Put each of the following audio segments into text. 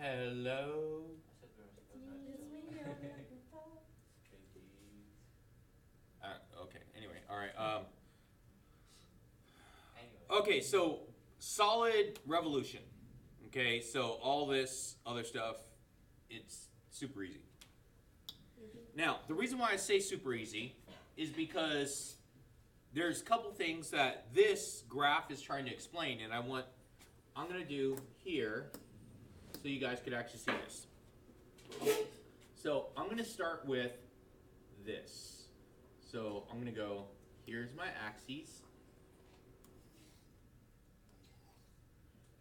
Hello. Okay. Anyway, all right. Okay, so solid revolution. Okay, so all this other stuff, it's super easy. Now, the reason why I say super easy is because there's a couple things that this graph is trying to explain, and I'm going to do here so you guys could actually see this. So I'm going to start with this. So I'm going to go, here's my axes.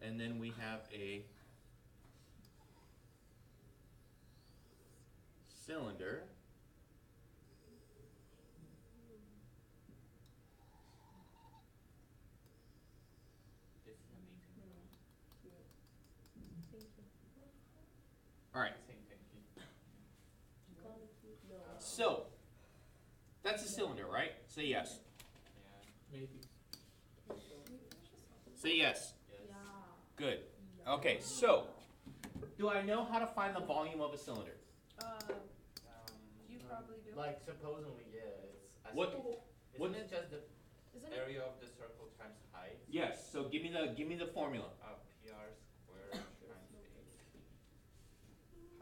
And then we have a cylinder. All right. So that's a cylinder, right? Say yes. Maybe. Say yes. Good. Okay, so do I know how to find the volume of a cylinder? You probably do. Like supposedly, yeah. What? Isn't it just the area of the circle times height? Yes. So give me the formula. PR squared times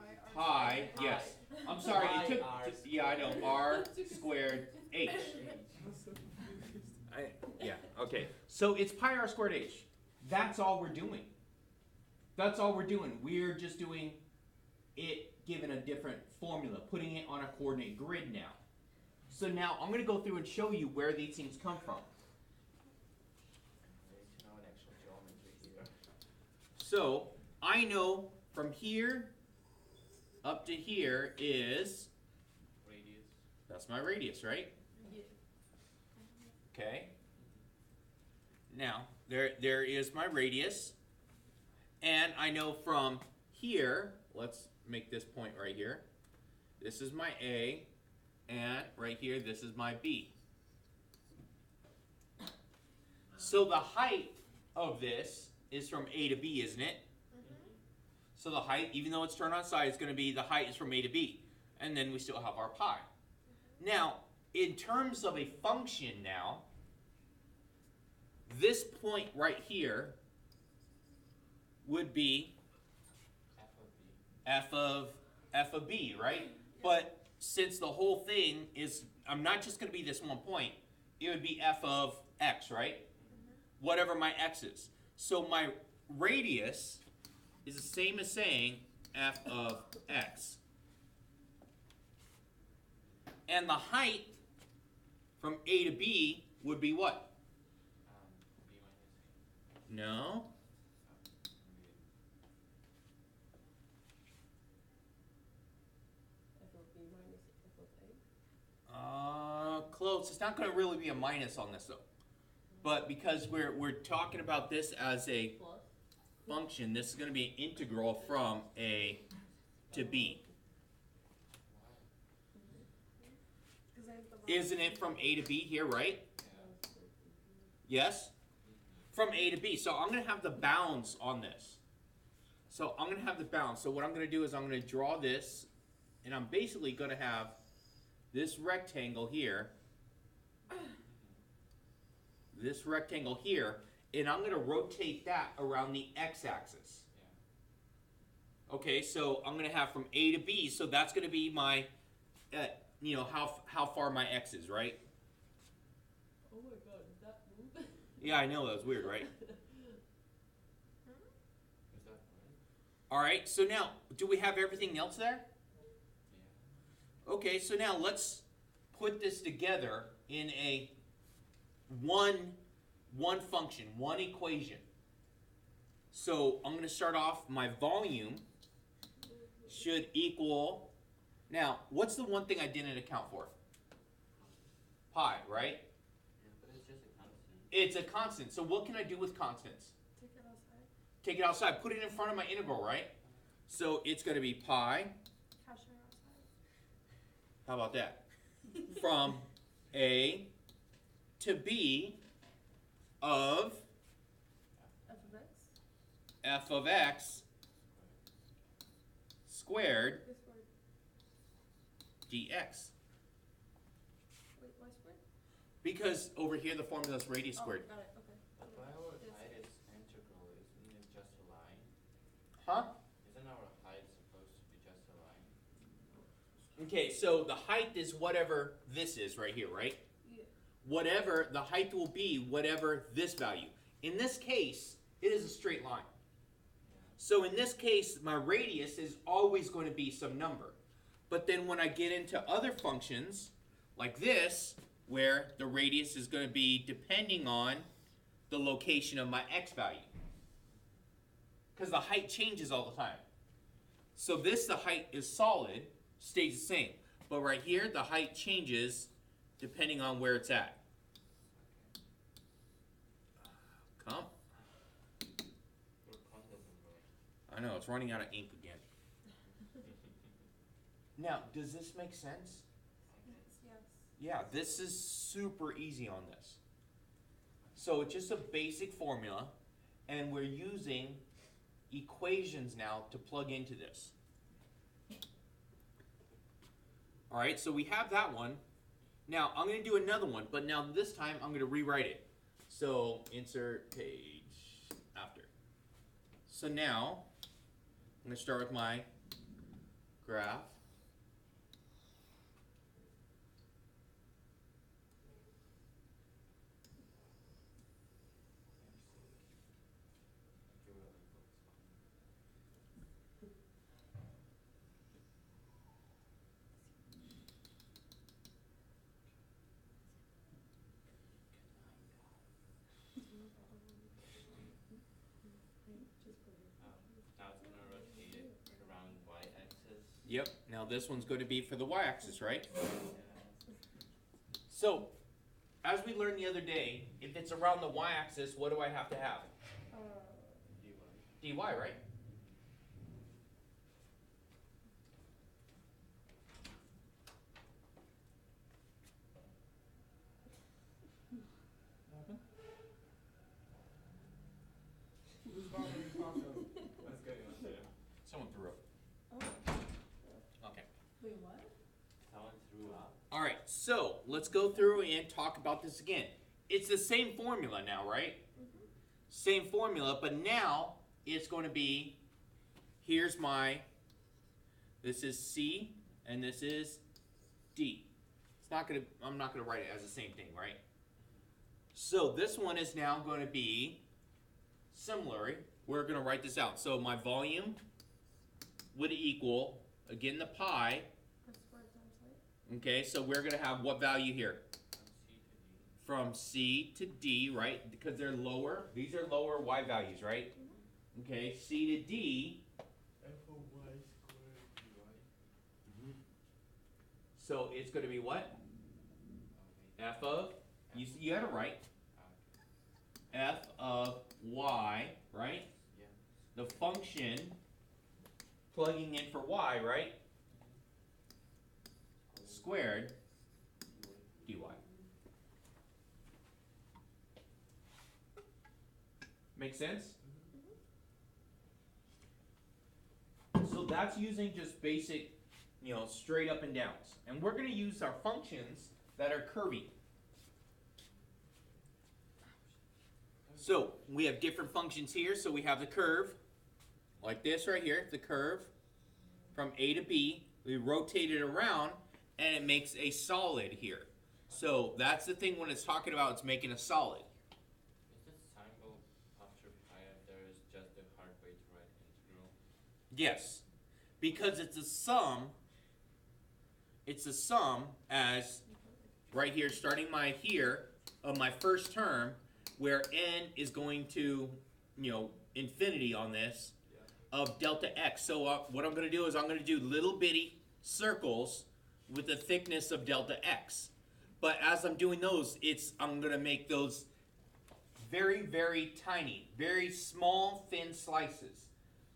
h. Pi. Yes. I'm sorry. It took. Yeah, I know. R squared h. Yeah. Okay. So it's pi r squared h. That's all we're doing. That's all we're doing. We're just doing it given a different formula, putting it on a coordinate grid now. So now I'm going to go through and show you where these things come from. So I know from here up to here is Radius. That's my radius, right? Yeah. Okay. Now there is my radius, and I know from here. Let's make this point right here. This is my A, and right here this is my B. So the height of this is from A to B, isn't it? So the height, even though it's turned on side, it's going to be the height is from A to B. And then we still have our pi. Now, in terms of a function now, this point right here would be f of b, right? But since the whole thing is, I'm not just going to be this one point, it would be f of x, right? Whatever my x is. So my radius is the same as saying f of x. And the height from A to B would be what? B minus A. No. F of B minus F of A. Close. It's not going to really be a minus on this though. But because we're talking about this as a Plus. function, this is going to be an integral from A to B. Isn't it from A to B here, right? Yes? From A to B. So I'm going to have the bounds on this. So I'm going to have the bounds. So what I'm going to do is I'm going to draw this, and I'm basically going to have this rectangle here, and I'm going to rotate that around the x-axis. Okay, so I'm going to have from A to B, so that's going to be my, how far my x is, right? Oh my god, did that move? Yeah, I know, that was weird, right? Is that right? All right, so now, do we have everything else there? Yeah. Okay, so now let's put this together in a one function, one equation. So I'm going to start off, my volume should equal, now, what's the one thing I didn't account for? Pi, right? Yeah, but it's just a constant. It's a constant. So what can I do with constants? Take it outside. Take it outside. Put it in front of my integral, right? So it's going to be pi. Cashier outside. How about that? From A to B of F of X. f of x squared This word. dx. Wait, why squared? Because over here the formula is radius squared. Oh, got it, okay. But why our This. height is integral? Isn't it just a line? Huh? Isn't our height supposed to be just a line? Okay, so the height is whatever this is right here, right? Yeah. Whatever, the height will be whatever this value. In this case, it is a straight line. So in this case, my radius is always going to be some number. But then when I get into other functions, like this, where the radius is going to be depending on the location of my x value. Because the height changes all the time. So this, the height is solid, stays the same. But right here, the height changes depending on where it's at. Come. Your pen doesn't work. I know, it's running out of ink again. Now, does this make sense? Yes. Yeah, this is super easy on this. So it's just a basic formula, and we're using equations now to plug into this. Alright, so we have that one. Now, I'm going to do another one, but now this time I'm going to rewrite it. So, insert page after. So now, I'm going to start with my graph. Now it's gonna rotate it around y-axis. Yep, now this one's going to be for the y-axis, right? Yeah. So, as we learned the other day, if it's around the y-axis, what do I have to have? dy. dy, right? What's going on there? Someone threw up. Oh. Okay. Wait, what? Someone threw up. Alright, so let's go through and talk about this again. It's the same formula now, right? Mm-hmm. Same formula, but now it's going to be, here's my, this is C and this is D. It's not going to, I'm not going to write it as the same thing, right? So this one is now going to be similar. We're going to write this out. So my volume would equal, again, the pi. Or square times height. Okay, so we're going to have what value here? From C to D. From C to D, right? Because they're lower. These are lower y values, right? Okay, C to D. F of y squared dy. So it's going to be what? F of, you had it right. F of y, right? Yeah. The function plugging in for y, right? Squared dy. Make sense? So that's using just basic, straight up and downs. And we're going to use our functions that are curvy. So we have different functions here. So we have the curve, like this right here, the curve from A to B. We rotate it around and it makes a solid here. So that's the thing when it's talking about it's making a solid. Is this symbol after pi if there is just the hard way to write integral? Yes, because it's a sum. It's a sum as right here, starting my here of my first term, where n is going to, infinity on this, of delta x. So what I'm going to do is I'm going to do little bitty circles with the thickness of delta x. But as I'm doing those, I'm going to make those very, very tiny, very small, thin slices.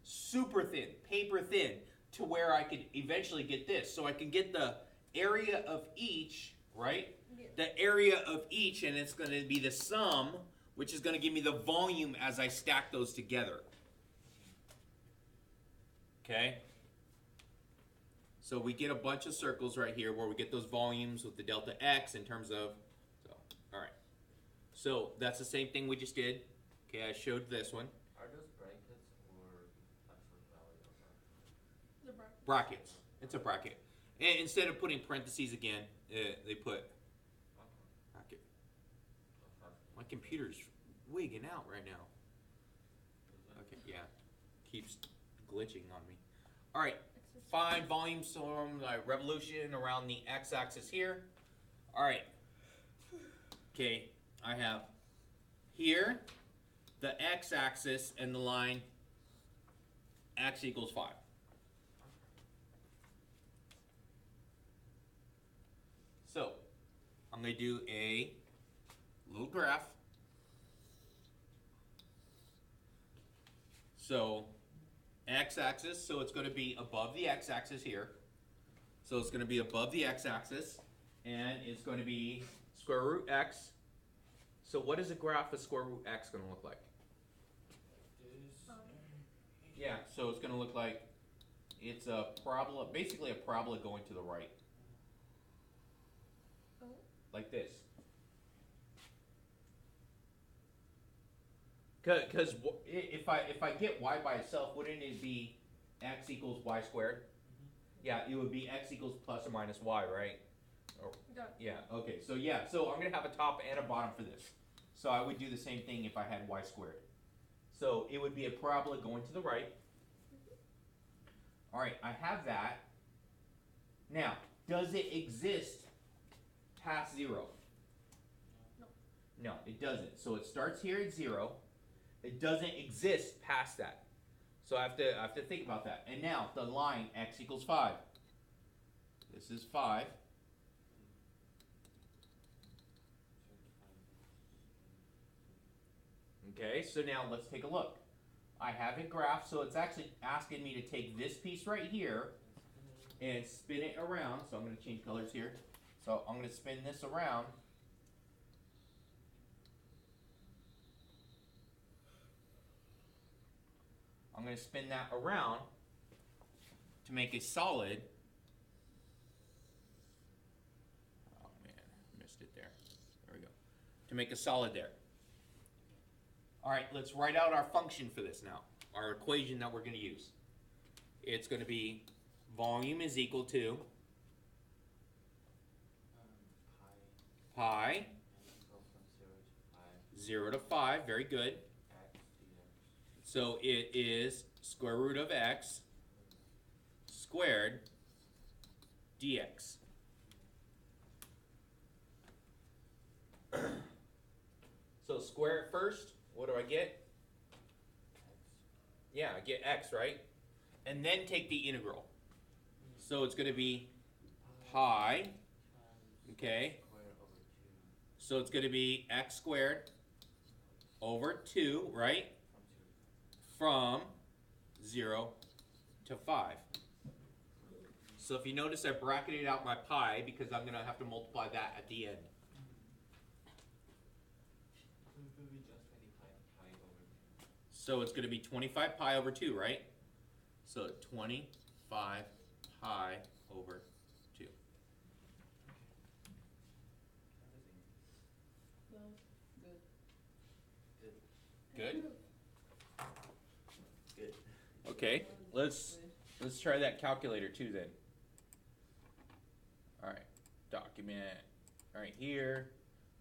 Super thin, paper thin, to where I could eventually get this. So I can get the area of each, right? Yeah. The area of each, and it's going to be the sum, which is going to give me the volume as I stack those together. Okay? So we get a bunch of circles right here where we get those volumes with the delta x in terms of, so, all right. So that's the same thing we just did. Okay, I showed this one. Are those brackets or actual value of that? The bracket. Brackets. It's a bracket. And instead of putting parentheses again, they put bracket. My computer's wigging out right now. Okay, yeah. Keeps glitching on me. All right. Find volume from the revolution around the x-axis here. All right. Okay, I have here the x-axis and the line x equals 5. So I'm going to do a little graph. So x-axis, so it's going to be above the x-axis here. So it's going to be above the x-axis, and it's going to be square root x. So what is a graph of square root x going to look like? Yeah, so it's going to look like it's a parabola, basically a parabola going to the right. Oh. Like this. Because if I get y by itself, wouldn't it be x equals y squared? Yeah, it would be x equals plus or minus y, right? Or, Got it. yeah, okay, so yeah, so I'm going to have a top and a bottom for this. So I would do the same thing if I had y squared. So it would be a parabola going to the right. All right, I have that. Now, does it exist past 0? No. No, it doesn't. So it starts here at 0. It doesn't exist past that. So I have to think about that. And now the line x equals 5. This is 5. Okay, so now let's take a look. I have it graphed, so it's actually asking me to take this piece right here and spin it around. So I'm going to change colors here. So I'm going to spin this around. I'm going to spin that around to make a solid. Oh man, missed it there. There we go. To make a solid there. All right, let's write out our function for this now, our equation that we're going to use. It's going to be volume is equal to pi, And go from 0 to 5, very good. x dx. So it is square root of x squared dx. So square it first. What do I get? Yeah, I get x, right? And then take the integral. So it's going to be pi, okay? Square over 2 So it's going to be x squared over 2, right? from 0 From 0 to to 5. 5. So if you notice, I bracketed out my pi because I'm going to have to multiply that at the end. It will be just 25 pi over 2. So it's going to be 25 pi over 2, right? So 25 pi over 2. Well, good. Good? Good. Okay, let's try that calculator too then. All right, document right here.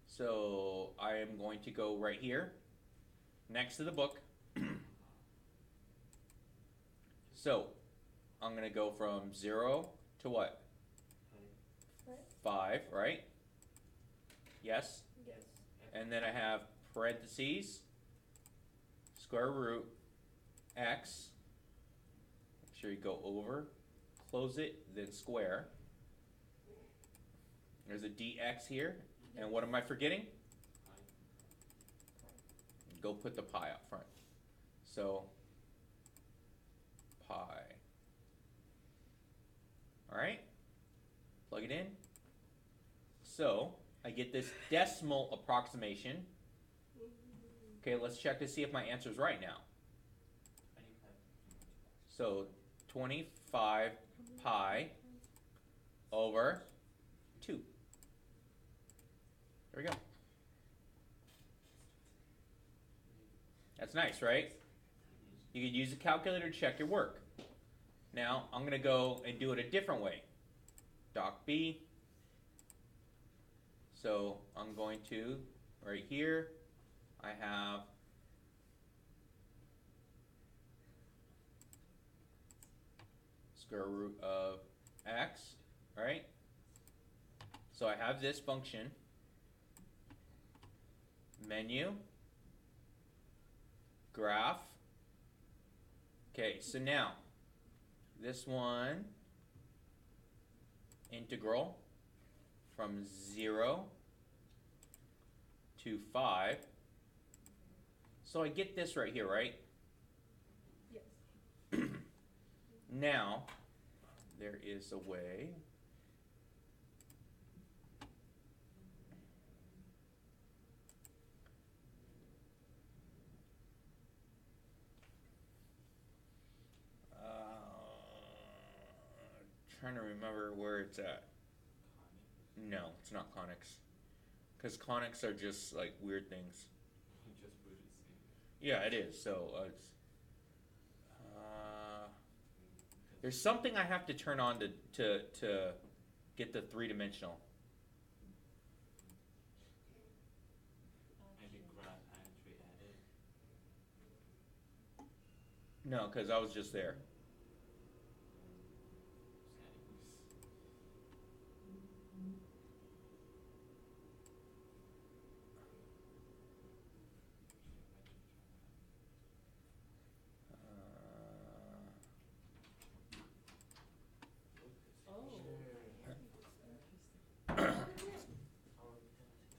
So I am going to go right here, next to the book. So I'm going to go from 0 to what? Right? 5, right? Yes? Yes. And then I have parentheses, square root, x. Make sure you go over, close it, then square. There's a dx here. And what am I forgetting? Go put the pi up front. So, pi. Alright? Plug it in. So, I get this decimal approximation. Okay, let's check to see if my answer is right now. 25. So 25 pi over 2. There we go. That's nice, right? You could use a calculator to check your work. Now, I'm going to go and do it a different way. Doc B. So, I'm going to, right here, I have square root of x, right? So I have this function, menu, graph. Okay, so now, this one, integral from 0 to 5. So I get this right here, right? Yes. Now, there is a way. Trying to remember where it's at. No, it's not conics. Because conics are just like weird things. Just put it same. Yeah, it is. So it's. There's something I have to turn on to get the 3-dimensional. Maybe graph entry added. No, because I was just there.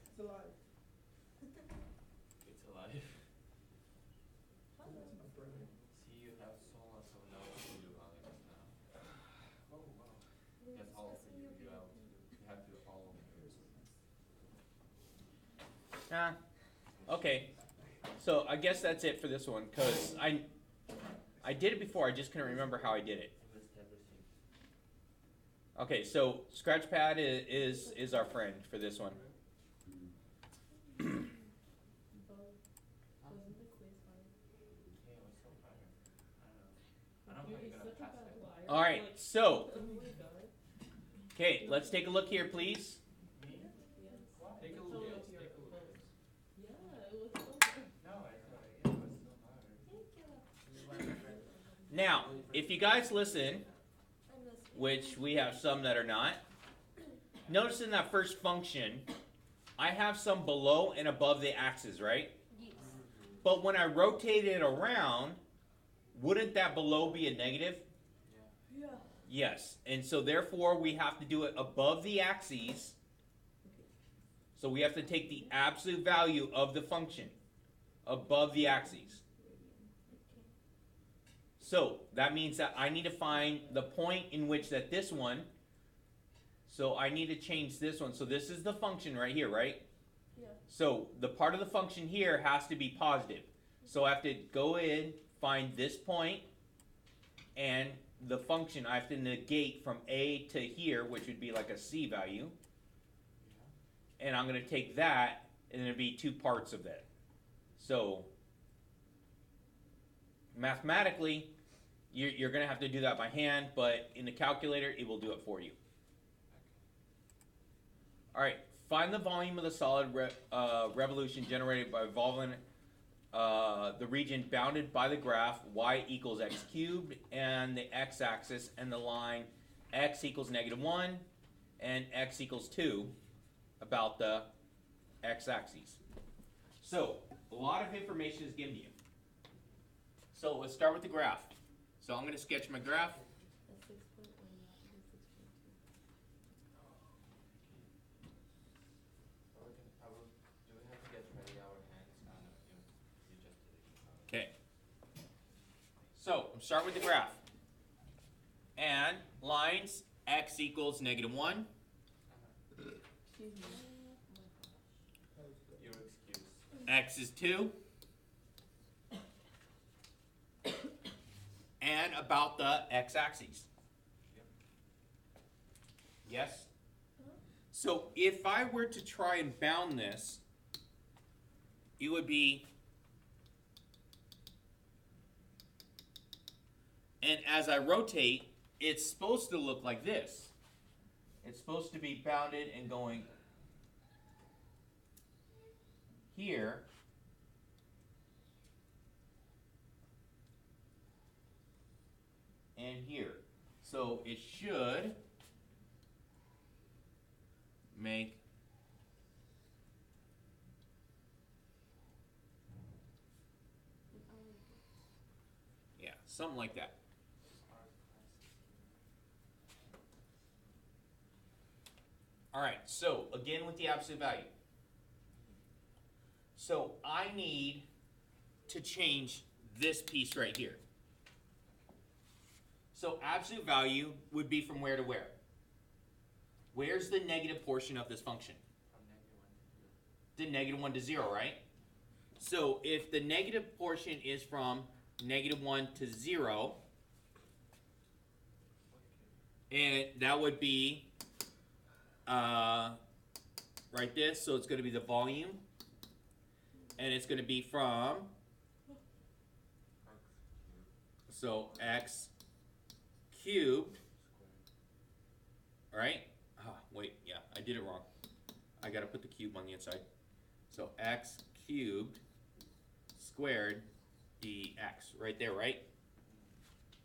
It's alive. It's alive. See, you have so much of knowledge to do, Alex, now. Oh, wow. That's all for you. You have to do all of it. Okay. So I guess that's it for this one, because I did it before, I just couldn't remember how I did it. List everything. Okay, so Scratchpad is our friend for this one. Wasn't the quiz hard? Yeah, it was so tired. I don't know. I don't know how You're you're gonna such a pass bad it. liar. All right, Like, so, oh my god. okay, let's take a look here, please. Me? Yes. Why? Take a Yes, look. take a look. Yeah, it was so hard. No, I thought it was so hard. Thank you. Now, if you guys listen, I'm listening. which we have some that are not, notice in that first function, I have some below and above the axis, right? Yes. But when I rotate it around, wouldn't that below be a negative? Yeah. Yeah. Yes, and so therefore we have to do it above the axes. So we have to take the absolute value of the function above the axes. So that means that I need to find the point in which that this one, so I need to change this one. So this is the function right here, right? Yeah. So the part of the function here has to be positive. So I have to go in, find this point, and the function, I have to negate from A to here, which would be like a C value. And I'm going to take that, and it'll be 2 parts of that. So mathematically, you're going to have to do that by hand, but in the calculator, it will do it for you. All right, find the volume of the solid revolution generated by evolving the region bounded by the graph y equals x cubed and the x-axis and the line x equals -1 and x equals 2 about the x-axis. So a lot of information is given to you. So let's start with the graph. So I'm going to sketch my graph. That's 6.1, you have to do 6.2. Do we have to get ready our hands? You just did it. Okay. So I'm starting with the graph. And lines x equals -1. Excuse me. Your excuse. X is 2. And about the x-axis. Yep. Yes? So if I were to try and bound this, it would be, and as I rotate, it's supposed to look like this. It's supposed to be bounded and going here. And here. So it should make something like that. All right, so again with the absolute value. So I need to change this piece right here. So absolute value would be from where to where? Where's the negative portion of this function? From -1 to 0. The -1 to 0, right? So if the negative portion is from -1 to 0, and that would be right this, so it's going to be the volume, and it's going to be from, so x cubed, right? Wait, yeah, I did it wrong. I got to put the cube on the inside. So x cubed squared dx, right there, right?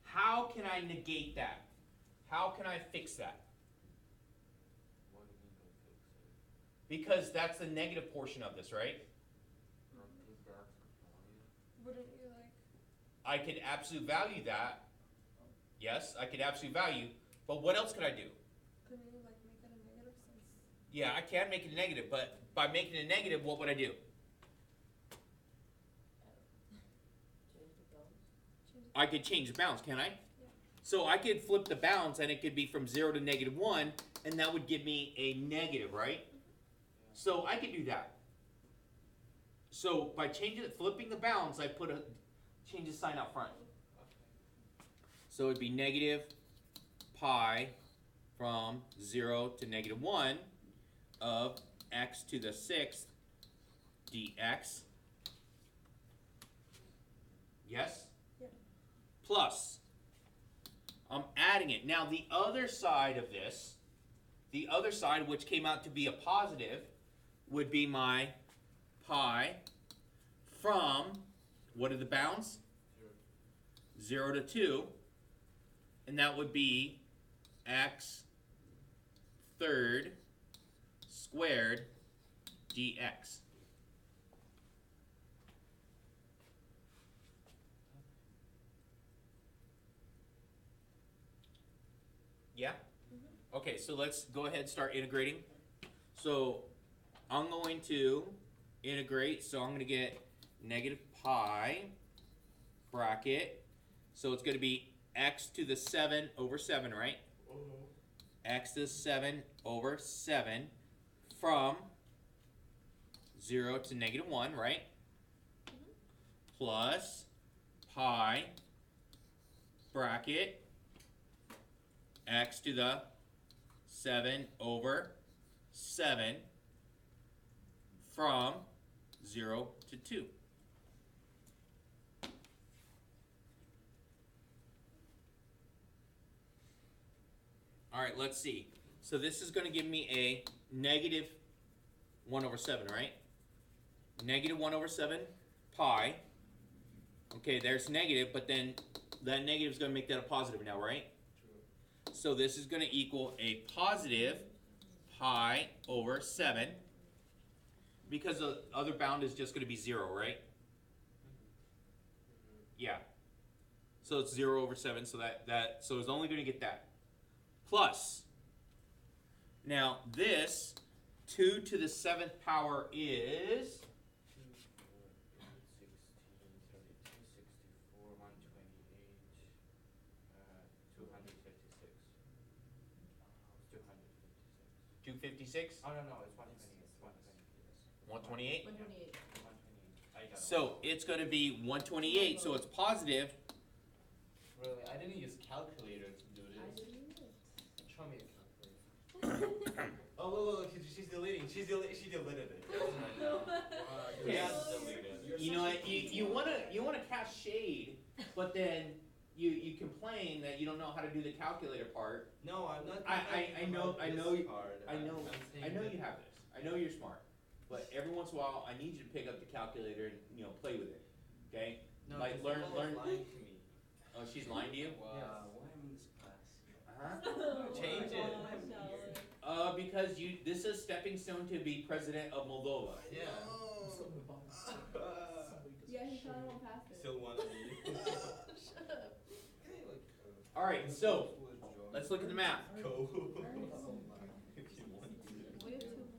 How can I negate that? How can I fix that? What do you mean by fix it? Because that's the negative portion of this, right? Is the absolute value? Wouldn't you like? I could absolute value that. Yes, I could absolute value. But what else could I do? Couldn't you like make it a negative since? Yeah, I can make it a negative, but by making it a negative, what would I do? Change the bounds. I could change the bounds, can I? Yeah. So I could flip the bounds and it could be from 0 to -1, and that would give me a negative, right? So I could do that. So by flipping the bounds, I change the sign out front. So it'd be negative pi from 0 to -1 of x to the 6th dx. Yes? Yeah. Plus, I'm adding it. Now the other side of this, the other side which came out to be a positive, would be my pi from, what are the bounds? 0 to 2. And that would be x third squared dx. Yeah? Okay, so let's go ahead and start integrating. So I'm going to integrate, so I'm going to get negative pi bracket. So it's going to be x to the 7 over 7, right? X to the 7 over 7 from 0 to -1, right? Plus pi bracket x to the 7 over 7 from 0 to 2. All right, let's see. So this is going to give me a negative 1 over 7, right? Negative 1 over 7 pi. Okay, there's negative, but then that negative is going to make that a positive now, right? True. So this is going to equal a positive pi over 7, because the other bound is just going to be 0, right? Yeah. So it's 0 over 7, so so it's only going to get that. Plus, now this 2 to the 7th power is 256. Oh, no, it's 128. 128? 128. 128. I got it. So it's going to be 128, so it's positive. Really, I didn't use calculator to do I this. didn't know it. Show me a calculator. Oh, look, she's deleting. She deleted it. Yeah. Deleted. You know what? You wanna cast shade, but then you complain that you don't know how to do the calculator part. No, I'm not. I know complaining you- about this part. I know I'm saying I know that- you have this. I know you're smart, but every once in a while I need you to pick up the calculator and play with it. Okay? No, Like, this learn- girl is learn- lying to me. Oh, she's lying to you. Wow, why am I in this class? Uh-huh. Change it. Because this is stepping stone to be president of Moldova. Yeah. Yeah, he probably won't pass it. Still want to be. Shut up. All right, so let's look at the math. Go. If you want to. We have 2 minutes.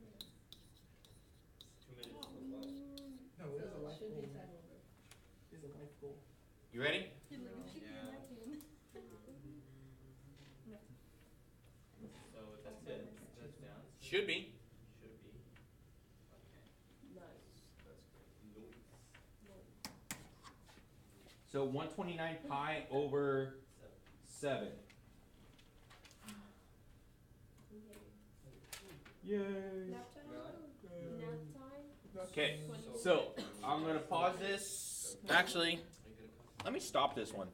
2 minutes. No, it is a life Should goal. be time over. It's a life goal. You ready? Yeah. So that's it. That's down. Should be. Should be. Okay. Nice. That's great. So 129 pi over 7. Yay. Nap time? Nap time? Okay, so I'm gonna pause this. Actually, let me stop this one.